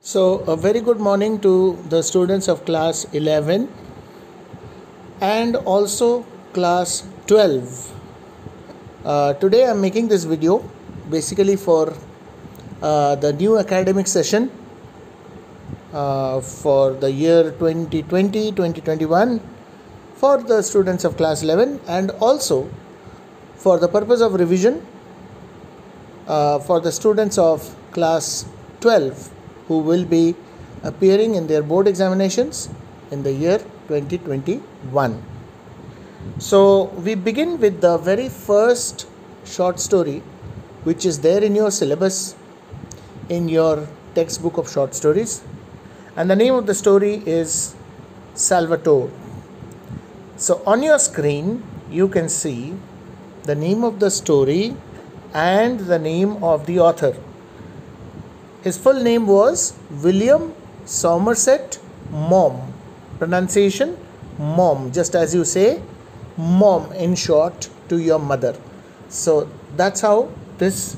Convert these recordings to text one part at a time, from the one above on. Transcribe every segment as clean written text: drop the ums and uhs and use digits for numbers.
So, a very good morning to the students of class 11 and also class 12. Today I am making this video basically for the new academic session for the year 2020-2021 for the students of class 11 and also for the purpose of revision for the students of class 12 who will be appearing in their board examinations in the year 2021. So we begin with the very first short story which is there in your syllabus, in your textbook of short stories, and the name of the story is Salvatore. So on your screen you can see the name of the story and the name of the author. His full name was William Somerset Maugham. Pronunciation Maugham, just as you say mom in short to your mother. So that's how this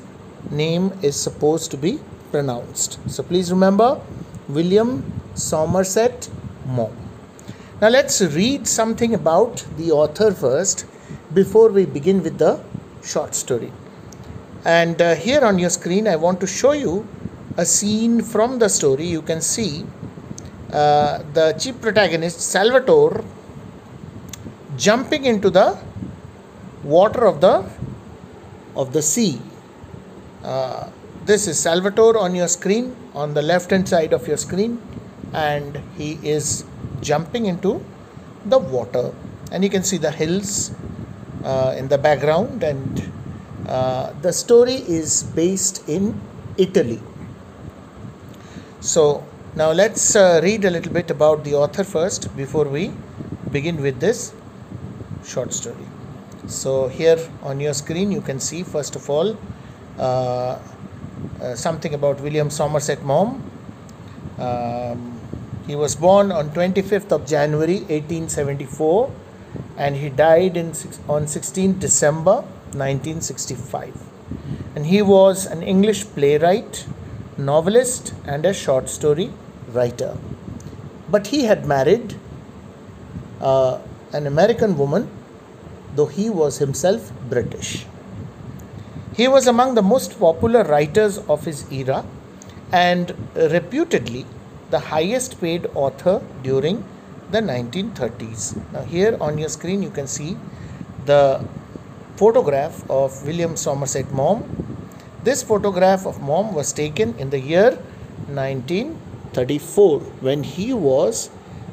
name is supposed to be pronounced. So please remember William Somerset Maugham. Now let's read something about the author first before we begin with the short story. And here on your screen I want to show you a scene from the story. You can see the chief protagonist Salvatore jumping into the water of the sea. This is Salvatore on your screen, on the left hand side of your screen, and he is jumping into the water, and you can see the hills in the background, and the story is based in Italy. So now let's read a little bit about the author first before we begin with this short story. So here on your screen you can see first of all something about William Somerset Maugham. He was born on 25th of January 1874 and he died on 16th December 1965. And he was an English playwright, novelist and a short story writer. But he had married an American woman, though he was himself British. He was among the most popular writers of his era and reputedly the highest paid author during the 1930s. Now here on your screen you can see the photograph of William Somerset Maugham. This photograph of Maugham was taken in the year 1934 when he was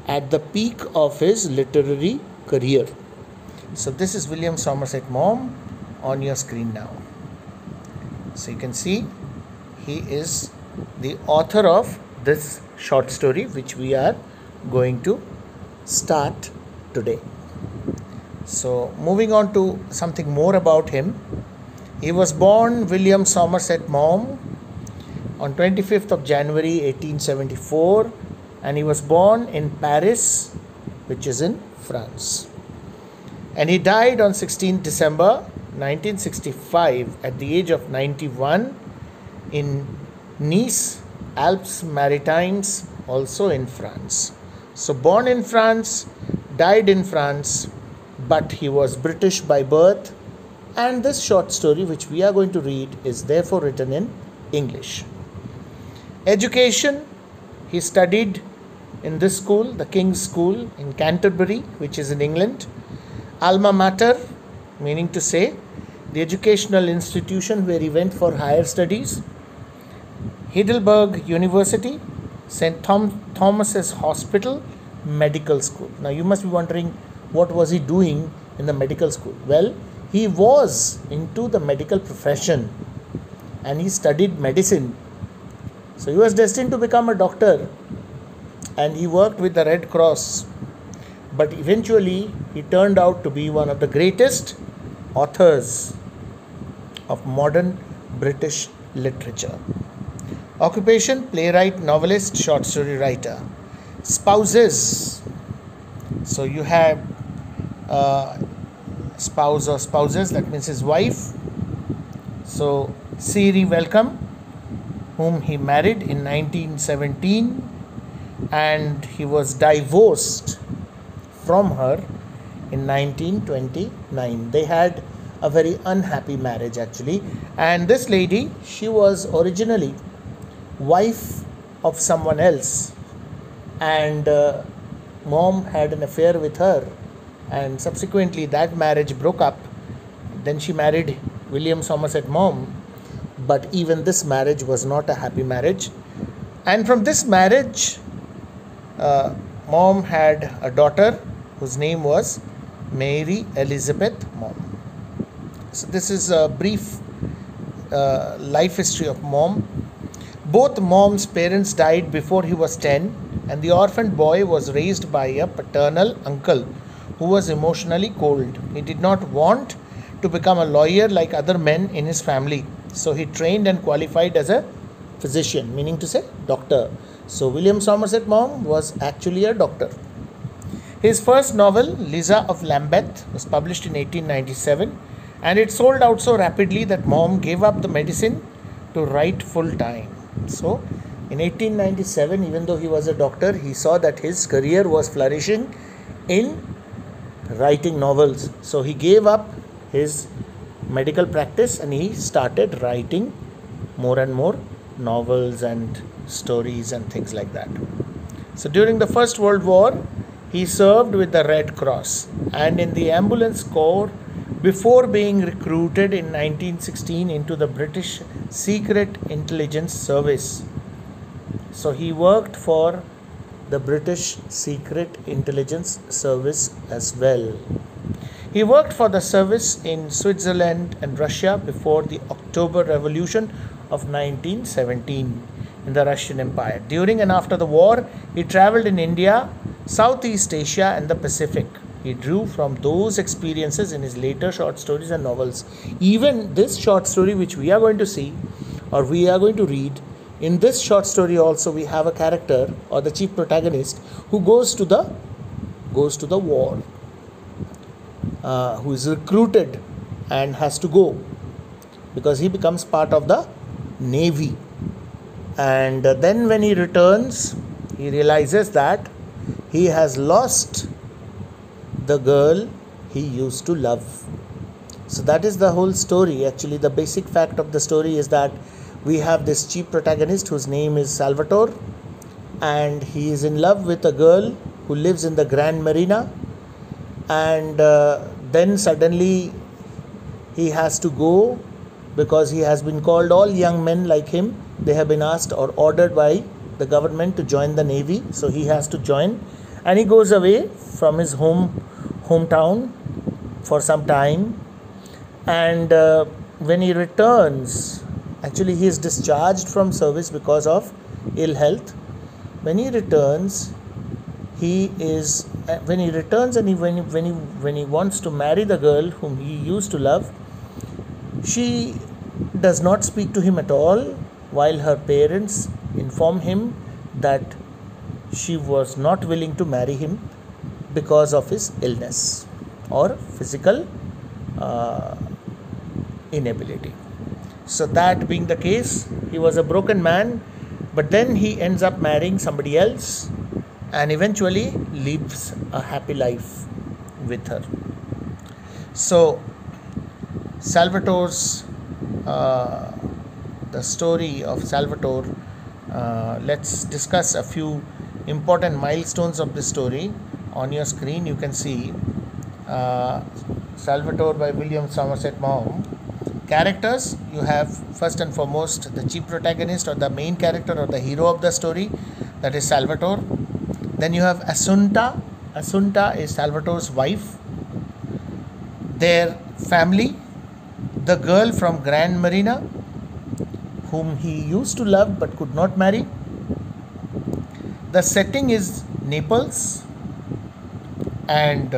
at the peak of his literary career. So this is William Somerset Maugham on your screen now. So you can see he is the author of this short story which we are going to start today. So moving on to something more about him. He was born William Somerset Maugham on 25th of January 1874 and he was born in Paris, which is in France. And he died on 16th December 1965 at the age of 91 in Nice, Alpes Maritimes, also in France. So born in France, died in France, but he was British by birth. And this short story which we are going to read is therefore written in English. Education, he studied in this school, the King's School in Canterbury, which is in England. Alma Mater, meaning to say the educational institution where he went for higher studies. Heidelberg University, St. Thomas's Hospital, Medical School. Now you must be wondering, what was he doing in the medical school? Well, he was into the medical profession and he studied medicine. So he was destined to become a doctor and he worked with the Red Cross. But eventually he turned out to be one of the greatest authors of modern British literature. Occupation, playwright, novelist, short story writer. Spouses. So you have spouse or spouses, that means his wife. So Siri, welcome. whom he married in 1917, and he was divorced from her in 1929. They had a very unhappy marriage actually, and this lady, she was originally wife of someone else, and mom had an affair with her, and subsequently that marriage broke up. Then she married William Somerset Maugham, but even this marriage was not a happy marriage. And from this marriage, Maugham had a daughter whose name was Mary Elizabeth Maugham. So this is a brief life history of Maugham. Both Maugham's parents died before he was 10, and the orphaned boy was raised by a paternal uncle who was emotionally cold. He did not want to become a lawyer like other men in his family, so he trained and qualified as a physician, meaning to say doctor. So William Somerset Maugham was actually a doctor. His first novel, Liza of Lambeth, was published in 1897, and it sold out so rapidly that Maugham gave up the medicine to write full time. So in 1897, even though he was a doctor, he saw that his career was flourishing in writing novels. So he gave up his medical practice and he started writing more and more novels and stories and things like that. So during the First World War, he served with the Red Cross and in the ambulance corps before being recruited in 1916 into the British Secret Intelligence Service. So he worked for the British Secret Intelligence Service as well. He worked for the service in Switzerland and Russia before the October Revolution of 1917 in the Russian Empire. During and after the war, he traveled in India, Southeast Asia and the Pacific. He drew from those experiences in his later short stories and novels. Even this short story which we are going to see or we are going to read, in this short story also we have a character or the chief protagonist who goes to the war, who is recruited and has to go because he becomes part of the Navy. And then when he returns, he realizes that he has lost the girl he used to love. So that is the whole story. Actually, the basic fact of the story is that we have this chief protagonist whose name is Salvatore, and he is in love with a girl who lives in the Grand Marina, and then suddenly he has to go because he has been called, all young men like him, they have been asked or ordered by the government to join the Navy. So he has to join, and he goes away from his hometown for some time, and when he returns, actually he is discharged from service because of ill health. When he returns and when he wants to marry the girl whom he used to love, she does not speak to him at all, while her parents inform him that she was not willing to marry him because of his illness or physical inability. So that being the case, he was a broken man, but then he ends up marrying somebody else and eventually lives a happy life with her. So Salvatore's the story of Salvatore, let's discuss a few important milestones of this story. On your screen you can see Salvatore by William Somerset Maugham. Characters, you have first and foremost the chief protagonist or the main character or the hero of the story, that is Salvatore. Then you have Assunta. Assunta is Salvatore's wife. Their family, the girl from Grand Marina whom he used to love but could not marry. The setting is Naples, and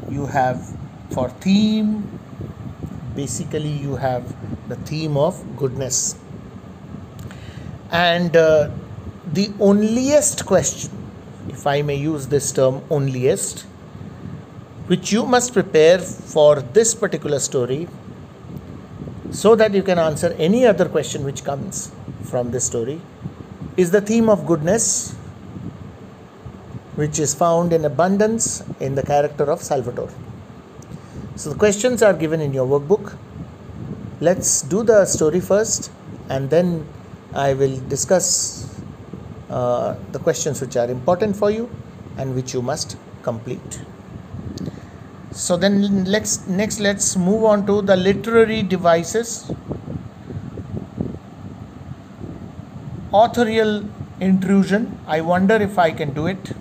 you have for theme, basically you have the theme of goodness. And the onlyest question, if I may use this term, onlyest, which you must prepare for this particular story, so that you can answer any other question which comes from this story, is the theme of goodness, which is found in abundance in the character of Salvatore. So the questions are given in your workbook. Let's do the story first, and then I will discuss the questions which are important for you and which you must complete. So then let's move on to the literary devices. Authorial intrusion. I wonder if I can do it.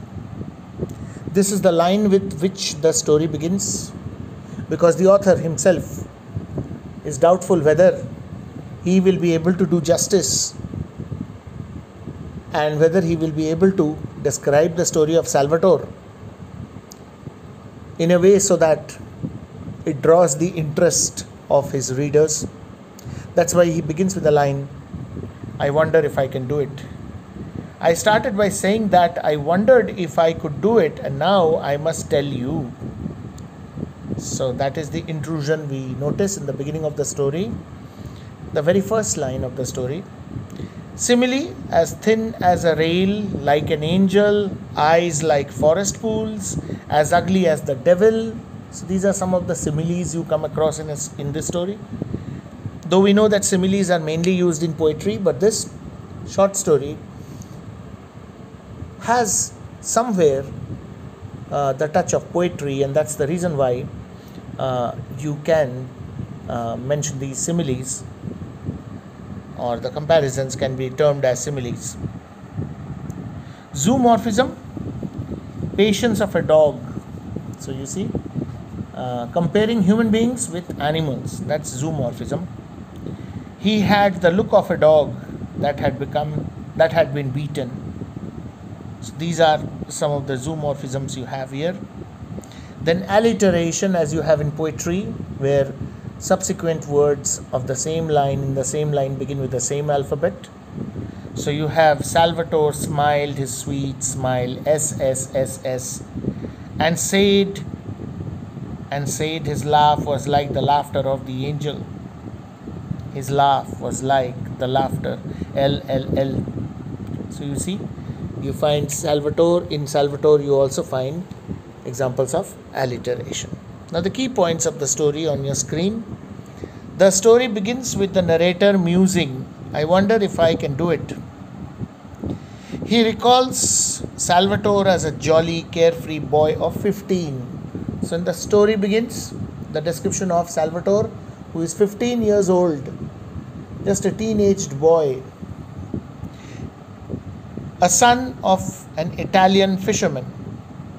This is the line with which the story begins, because the author himself is doubtful whether he will be able to do justice and whether he will be able to describe the story of Salvatore in a way so that it draws the interest of his readers. That's why he begins with the line, I wonder if I can do it. I started by saying that I wondered if I could do it, and now I must tell you. So that is the intrusion we notice in the beginning of the story, the very first line of the story. Simile, as thin as a rail, like an angel, eyes like forest pools, as ugly as the devil. So these are some of the similes you come across in this story. Though we know that similes are mainly used in poetry, but this short story has somewhere the touch of poetry, and that's the reason why you can mention these similes, or the comparisons can be termed as similes. Zoomorphism, patience of a dog. So you see, comparing human beings with animals, that's zoomorphism. He had the look of a dog that had been beaten. So these are some of the zoomorphisms you have here. Then alliteration, as you have in poetry, where subsequent words of the same line in the same line begin with the same alphabet. So you have Salvatore smiled his sweet smile, S, and said his laugh was like the laughter of the angel. His laugh was like the laughter, L. So you see, you find in Salvatore you also find examples of alliteration. Now the key points of the story on your screen. The story begins with the narrator musing, I wonder if I can do it. He recalls Salvatore as a jolly, carefree boy of 15. So in the story begins the description of Salvatore, who is 15 years old, just a teenaged boy, a son of an Italian fisherman.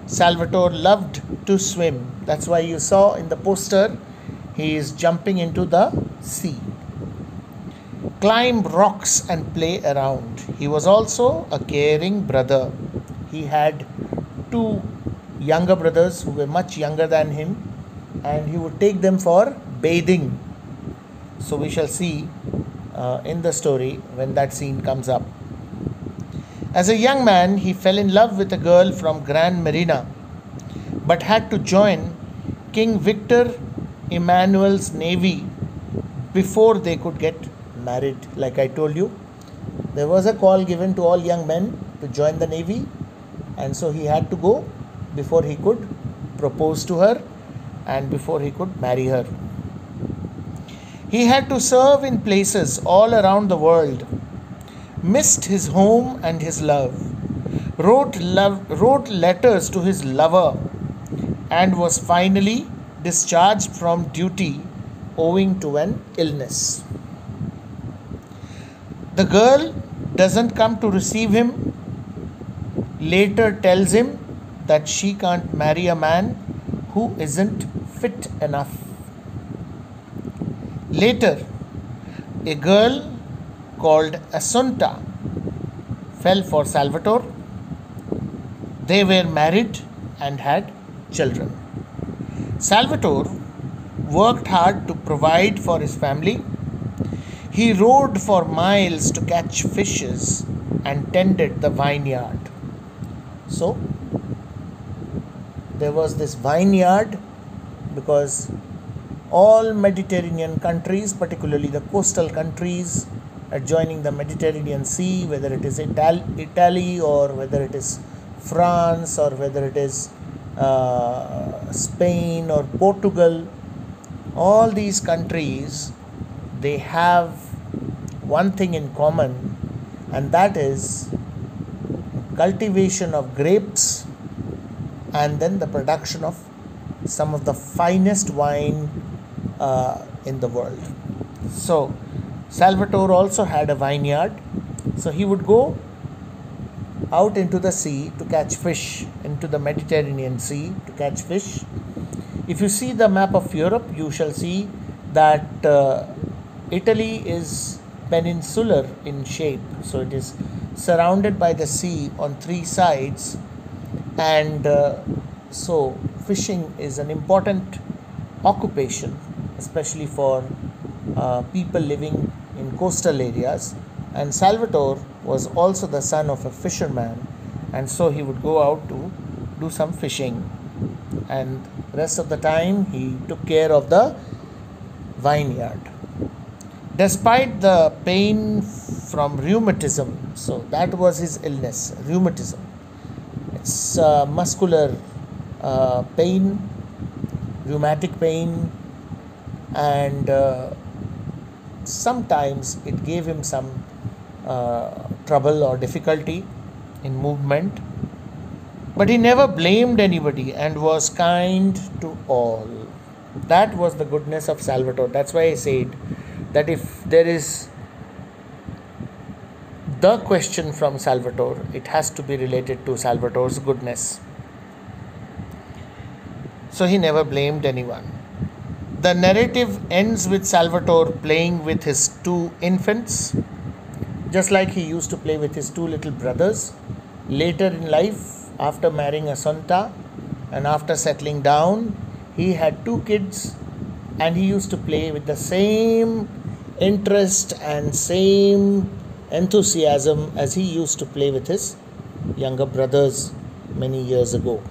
Salvatore loved to swim. That's why you saw in the poster he is jumping into the sea. Climb rocks and play around. He was also a caring brother. He had two younger brothers who were much younger than him, and he would take them for bathing. So we shall see in the story when that scene comes up. As a young man, he fell in love with a girl from Gran Marina, but had to join King Victor Emmanuel's navy before they could get married. Like I told you, there was a call given to all young men to join the navy, and so he had to go before he could propose to her and before he could marry her. He had to serve in places all around the world, missed his home and his love, wrote letters to his lover, and was finally discharged from duty owing to an illness. The girl doesn't come to receive him, later tells him that she can't marry a man who isn't fit enough. Later, a girl called Assunta fell for Salvatore. They were married and had children. Salvatore worked hard to provide for his family. He rode for miles to catch fishes and tended the vineyard. So, there was this vineyard because all Mediterranean countries, particularly the coastal countries adjoining the Mediterranean Sea, whether it is Italy or whether it is France or whether it is Spain or Portugal, all these countries, they have one thing in common, and that is cultivation of grapes and then the production of some of the finest wine in the world. So Salvatore also had a vineyard, so he would go out into the sea to catch fish, into the Mediterranean Sea to catch fish. If you see the map of Europe, you shall see that Italy is peninsular in shape, so it is surrounded by the sea on three sides, and so fishing is an important occupation, especially for people living in coastal areas. And Salvatore was also the son of a fisherman, and so he would go out to do some fishing, and rest of the time he took care of the vineyard. Despite the pain from rheumatism, so that was his illness, rheumatism. It's muscular pain, rheumatic pain, and sometimes it gave him some trouble or difficulty in movement. But he never blamed anybody and was kind to all. That was the goodness of Salvatore. That's why I said that if there is the question from Salvatore, it has to be related to Salvatore's goodness. So he never blamed anyone. The narrative ends with Salvatore playing with his two infants, just like he used to play with his two little brothers. Later in life, after marrying Assunta and after settling down, he had two kids, and he used to play with the same interest and same enthusiasm as he used to play with his younger brothers many years ago.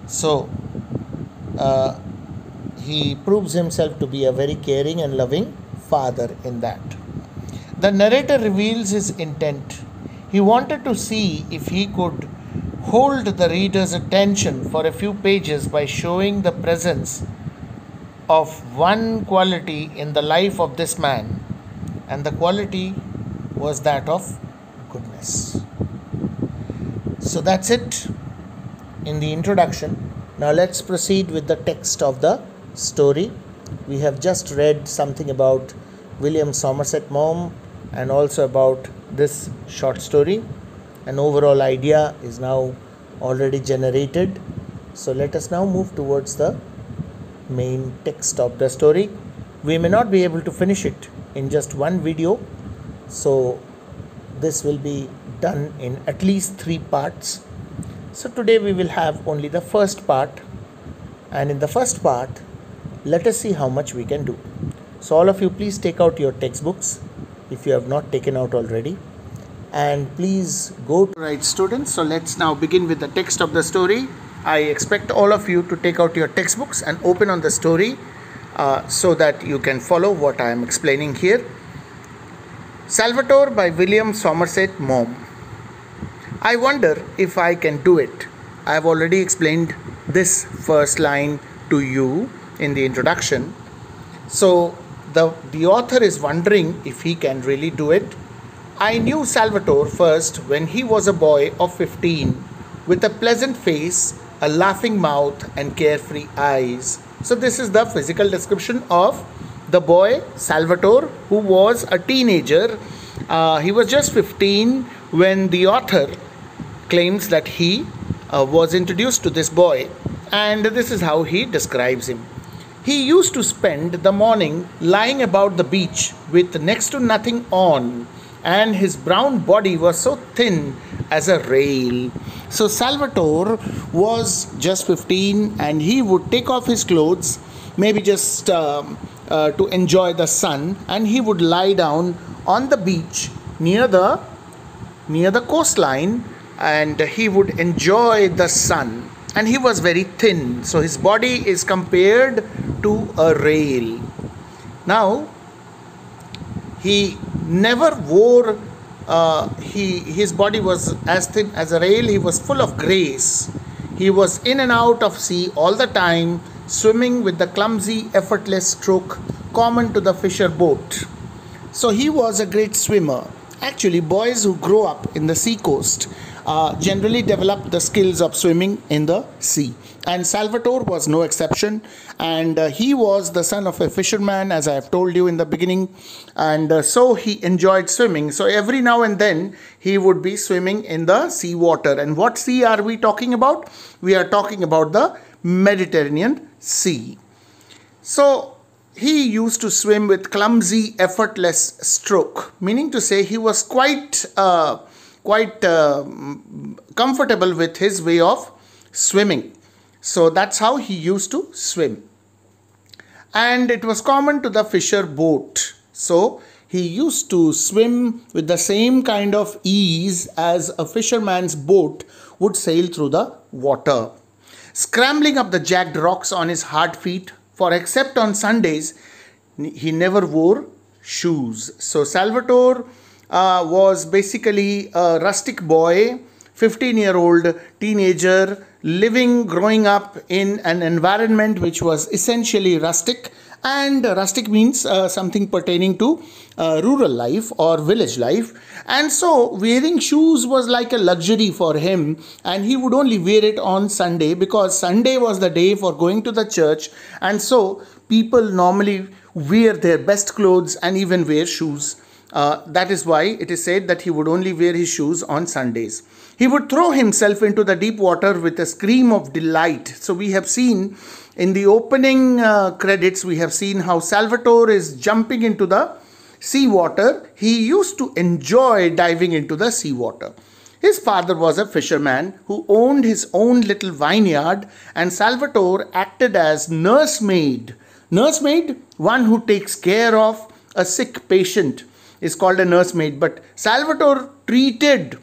So he proves himself to be a very caring and loving father in that. The narrator reveals his intent. He wanted to see if he could hold the reader's attention for a few pages by showing the presence of one quality in the life of this man, and the quality was that of goodness. So that's it in the introduction. Now let's proceed with the text of the story. We have just read something about William Somerset Maugham and also about this short story. An overall idea is now already generated. So let us now move towards the main text of the story. We may not be able to finish it in just one video, so this will be done in at least 3 parts. So today we will have only the first part, and in the first part let us see how much we can do. So all of you, please take out your textbooks if you have not taken out already, and please go to right students. So let's now begin with the text of the story. I expect all of you to take out your textbooks and open on the story so that you can follow what I am explaining here. Salvatore by William Somerset Maugham. I wonder if I can do it. I have already explained this first line to you in the introduction. So the author is wondering if he can really do it. I knew Salvatore first when he was a boy of 15 with a pleasant face, a laughing mouth and carefree eyes. So this is the physical description of the boy Salvatore, who was a teenager. He was just 15 when the author claims that he was introduced to this boy, and this is how he describes him. He used to spend the morning lying about the beach with next to nothing on, and his brown body was so thin as a rail. So Salvatore was just 15 and he would take off his clothes, maybe just to enjoy the sun, and he would lie down on the beach near the coastline, and he would enjoy the sun. and he was very thin. So his body is compared to a rail. Now, he never wore, his body was as thin as a rail. He was full of grace. He was in and out of sea all the time, swimming with the clumsy, effortless stroke common to the fisher boat. So he was a great swimmer. Actually, boys who grow up in the sea coast generally develop the skills of swimming in the sea. And Salvatore was no exception. And he was the son of a fisherman, as I have told you in the beginning. And so he enjoyed swimming. So every now and then he would be swimming in the sea water. And what sea are we talking about? We are talking about the Mediterranean Sea. So he used to swim with clumsy, effortless stroke, meaning to say he was quite comfortable with his way of swimming. So that's how he used to swim. And it was common to the fisher boat. So he used to swim with the same kind of ease as a fisherman's boat would sail through the water, scrambling up the jagged rocks on his hard feet, for except on Sundays, he never wore shoes. So Salvatore was basically a rustic boy, 15-year-old teenager, growing up in an environment which was essentially rustic. And rustic means something pertaining to rural life or village life. And so wearing shoes was like a luxury for him, and he would only wear it on Sunday, because Sunday was the day for going to the church. And so people normally wear their best clothes and even wear shoes. That is why it is said that he would only wear his shoes on Sundays. He would throw himself into the deep water with a scream of delight. So we have seen in the opening credits, we have seen how Salvatore is jumping into the seawater. He used to enjoy diving into the seawater. His father was a fisherman who owned his own little vineyard, and Salvatore acted as nursemaid. Nursemaid, one who takes care of a sick patient, is called a nursemaid. But Salvatore treated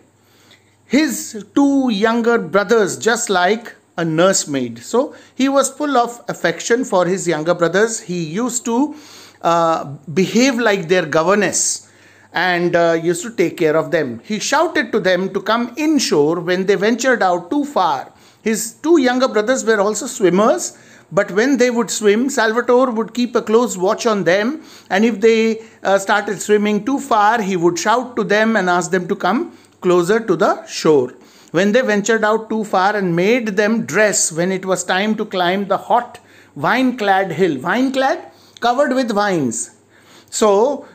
his two younger brothers just like a nursemaid. So he was full of affection for his younger brothers. He used to behave like their governess and used to take care of them. He shouted to them to come inshore when they ventured out too far. His two younger brothers were also swimmers, but when they would swim, Salvatore would keep a close watch on them, and if they started swimming too far, he would shout to them and ask them to come closer to the shore. When they ventured out too far and made them dress when it was time to climb the hot vine-clad hill. Vine-clad? Covered with vines. So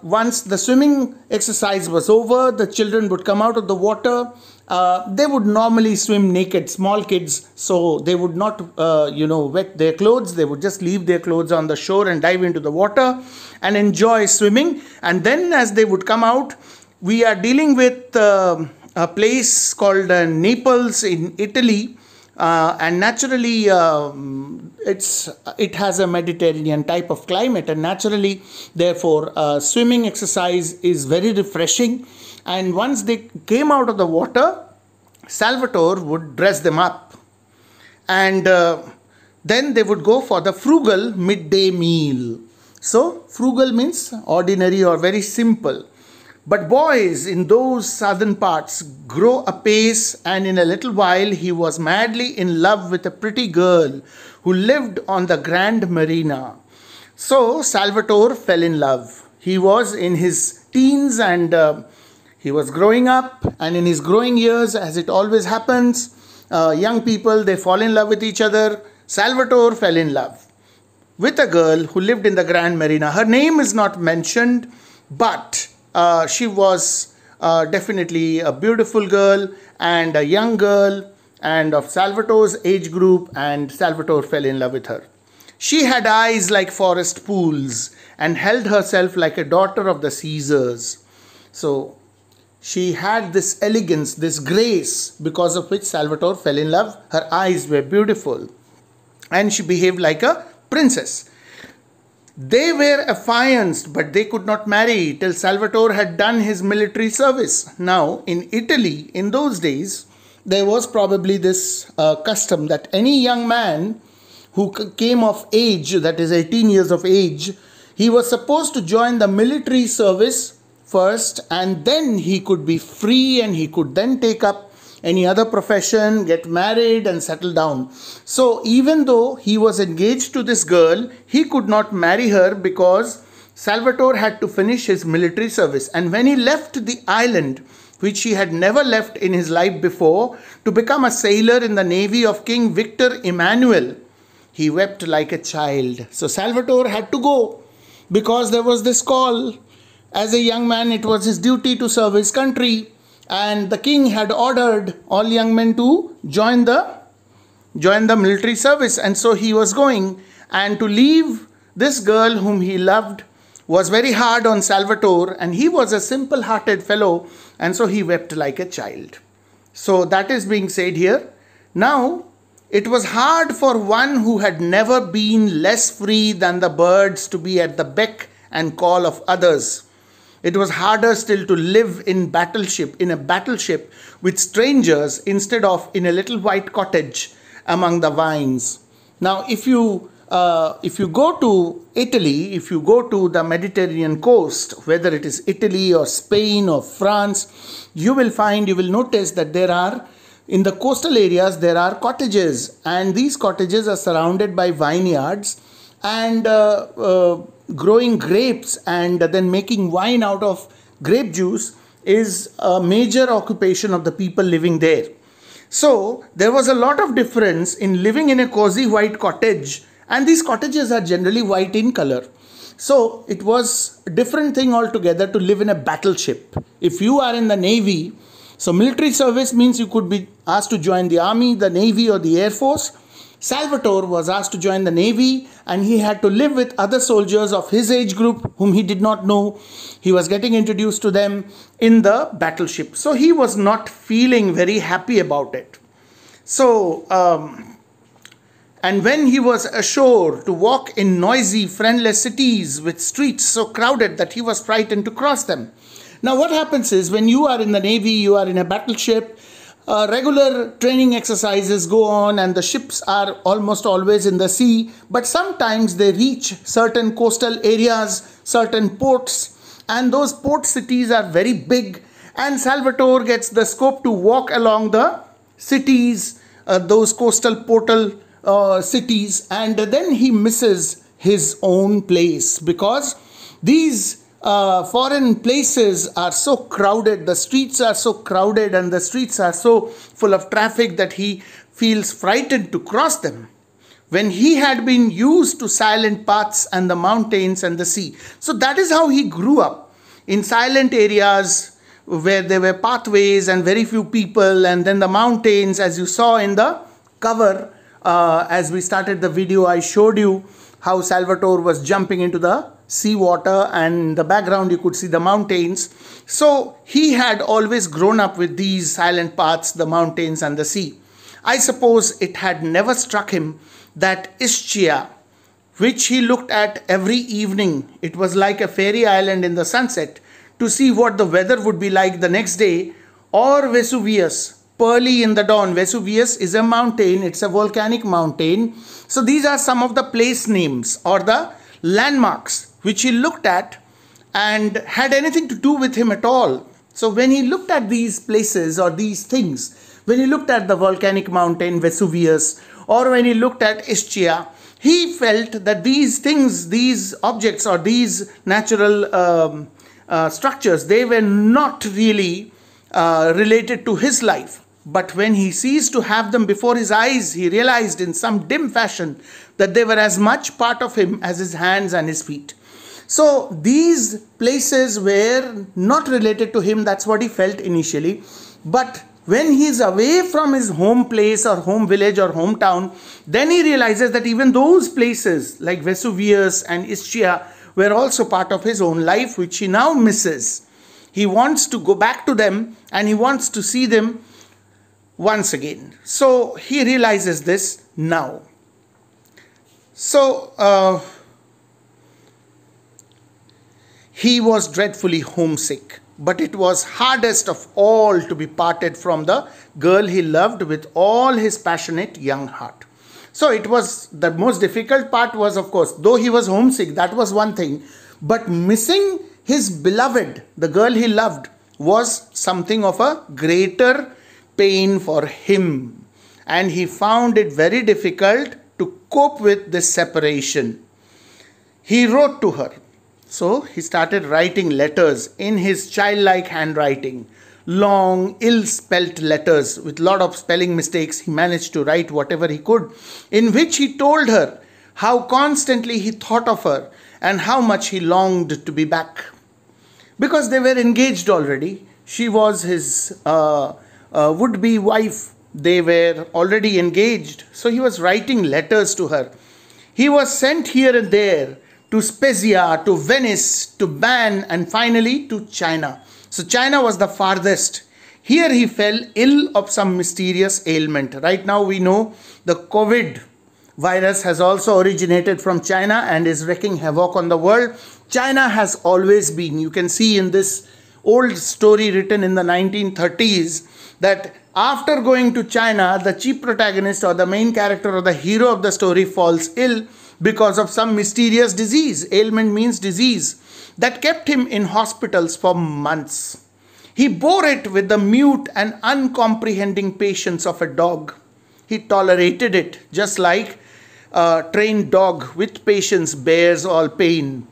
once the swimming exercise was over, the children would come out of the water. They would normally swim naked, small kids, so they would not wet their clothes. They would just leave their clothes on the shore and dive into the water and enjoy swimming. And then as they would come out, we are dealing with a place called Naples in Italy, and naturally it has a Mediterranean type of climate, and naturally therefore swimming exercise is very refreshing. And once they came out of the water, Salvatore would dress them up, and then they would go for the frugal midday meal. So frugal means ordinary or very simple. But boys in those southern parts grow apace, and in a little while he was madly in love with a pretty girl who lived on the Grand Marina. So Salvatore fell in love. He was in his teens, and he was growing up, and in his growing years, as it always happens, young people, they fall in love with each other. Salvatore fell in love with a girl who lived in the Grand Marina. Her name is not mentioned, but she was definitely a beautiful girl and a young girl and of Salvatore's age group, and Salvatore fell in love with her. She had eyes like forest pools and held herself like a daughter of the Caesars. So she had this elegance, this grace, because of which Salvatore fell in love. Her eyes were beautiful and she behaved like a princess. They were affianced, but they could not marry till Salvatore had done his military service. Now, in Italy, in those days, there was probably this custom that any young man who came of age, that is 18 years of age, he was supposed to join the military service first, and then he could be free and he could then take up any other profession, get married and settle down. So even though he was engaged to this girl, he could not marry her because Salvatore had to finish his military service. And when he left the island, which he had never left in his life before, to become a sailor in the navy of King Victor Emmanuel, he wept like a child. So Salvatore had to go because there was this call. As a young man, it was his duty to serve his country, and the king had ordered all young men to join the military service, and so he was going. And to leave this girl whom he loved was very hard on Salvatore, and he was a simple-hearted fellow, and so he wept like a child. So that is being said here. Now, it was hard for one who had never been less free than the birds to be at the beck and call of others. It was harder still to live in a battleship with strangers instead of in a little white cottage among the vines. Now, if you go to Italy, if you go to the Mediterranean coast, whether it is Italy or Spain or France, you will notice that in the coastal areas, there are cottages, and these cottages are surrounded by vineyards, and growing grapes and then making wine out of grape juice is a major occupation of the people living there. So there was a lot of difference in living in a cozy white cottage, and these cottages are generally white in color. So it was a different thing altogether to live in a battleship. If you are in the navy, so military service means you could be asked to join the army, the navy or the air force. Salvatore was asked to join the navy, and he had to live with other soldiers of his age group whom he did not know. He was getting introduced to them in the battleship. So he was not feeling very happy about it. So, and when he was ashore to walk in noisy, friendless cities with streets so crowded that he was frightened to cross them. Now what happens is, when you are in the navy, you are in a battleship, regular training exercises go on, and the ships are almost always in the sea, but sometimes they reach certain coastal areas, certain ports, and those port cities are very big, and Salvatore gets the scope to walk along the cities, those coastal portal cities, and then he misses his own place because these foreign places are so crowded, the streets are so crowded, and the streets are so full of traffic that he feels frightened to cross them, when he had been used to silent paths and the mountains and the sea. So that is how he grew up, in silent areas where there were pathways and very few people, and then the mountains, as you saw in the cover. As we started the video, I showed you how Salvatore was jumping into the seawater, and in the background you could see the mountains. So he had always grown up with these silent paths, the mountains and the sea. I suppose it had never struck him that Ischia, which he looked at every evening, it was like a fairy island in the sunset, to see what the weather would be like the next day, or Vesuvius, pearly in the dawn. Vesuvius is a mountain, it's a volcanic mountain. So these are some of the place names or the landmarks which he looked at and had anything to do with him at all. So when he looked at these places or these things, when he looked at the volcanic mountain Vesuvius, or when he looked at Ischia, he felt that these things, these objects or these natural structures, they were not really related to his life. But when he ceased to have them before his eyes, he realized in some dim fashion that they were as much part of him as his hands and his feet. So these places were not related to him, that's what he felt initially. But when he is away from his home place or home village or hometown, then he realizes that even those places like Vesuvius and Ischia were also part of his own life, which he now misses. He wants to go back to them and he wants to see them once again. So he realizes this now. So he was dreadfully homesick. But it was hardest of all to be parted from the girl he loved with all his passionate young heart. So it was, the most difficult part was, of course, though he was homesick, that was one thing, but missing his beloved, the girl he loved, was something of a greater pain for him. And he found it very difficult to cope with this separation. He wrote to her. So he started writing letters in his childlike handwriting. Long, ill-spelt letters with a lot of spelling mistakes. He managed to write whatever he could, in which he told her how constantly he thought of her and how much he longed to be back. Because they were engaged already. She was his would-be wife. They were already engaged. So he was writing letters to her. He was sent here and there, to Spezia, to Venice, to Ban, and finally to China. So China was the farthest. Here he fell ill of some mysterious ailment. Right now we know the COVID virus has also originated from China and is wreaking havoc on the world. China has always been, you can see in this old story written in the 1930s, that after going to China, the chief protagonist or the main character or the hero of the story falls ill because of some mysterious disease. Ailment means disease. That kept him in hospitals for months. He bore it with the mute and uncomprehending patience of a dog. He tolerated it, just like a trained dog with patience bears all pain.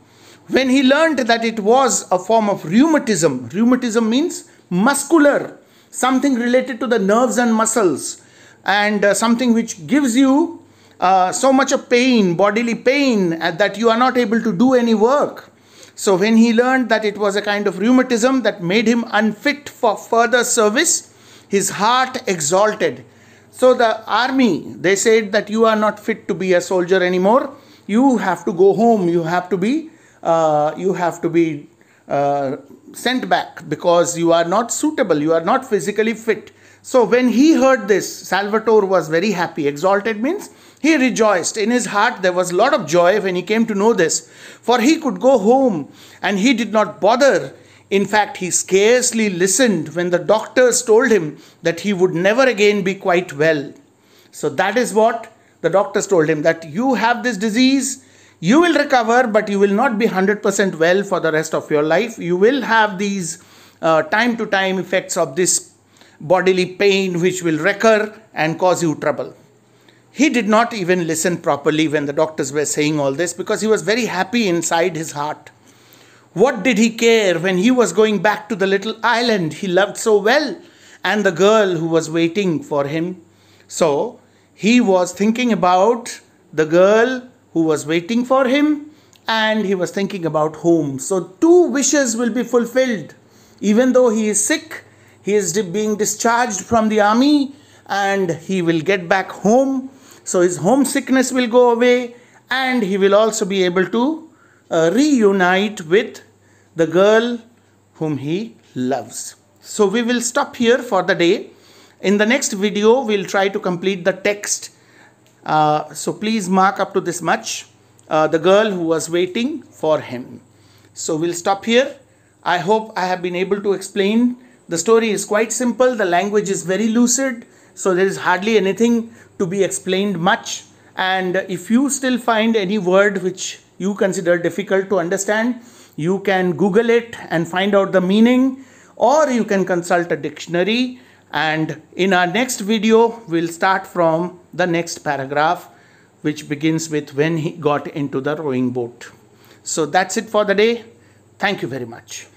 When he learned that it was a form of rheumatism, rheumatism means muscular, something related to the nerves and muscles, and something which gives you so much of pain, bodily pain, that you are not able to do any work. So when he learned that it was a kind of rheumatism that made him unfit for further service, his heart exalted. So the army, they said that you are not fit to be a soldier anymore. You have to go home. You have to be sent back because you are not suitable. You are not physically fit. So when he heard this, Salvatore was very happy. Exalted means he rejoiced. In his heart there was a lot of joy when he came to know this. For he could go home and he did not bother. In fact, he scarcely listened when the doctors told him that he would never again be quite well. So that is what the doctors told him, that you have this disease, you will recover, but you will not be 100% well for the rest of your life. You will have these time to time effects of this bodily pain which will recur and cause you trouble. He did not even listen properly when the doctors were saying all this because he was very happy inside his heart. What did he care when he was going back to the little island he loved so well and the girl who was waiting for him? So he was thinking about the girl who was waiting for him and he was thinking about home. So two wishes will be fulfilled. Even though he is sick, he is being discharged from the army and he will get back home. So his homesickness will go away and he will also be able to reunite with the girl whom he loves. So we will stop here for the day. In the next video, we'll try to complete the text. So please mark up to this much. The girl who was waiting for him. So we'll stop here. I hope I have been able to explain. The story is quite simple. The language is very lucid. So there is hardly anything to be explained much. And if you still find any word which you consider difficult to understand, you can Google it and find out the meaning, or you can consult a dictionary. And in our next video, we'll start from the next paragraph, which begins with when he got into the rowing boat. So that's it for the day. Thank you very much.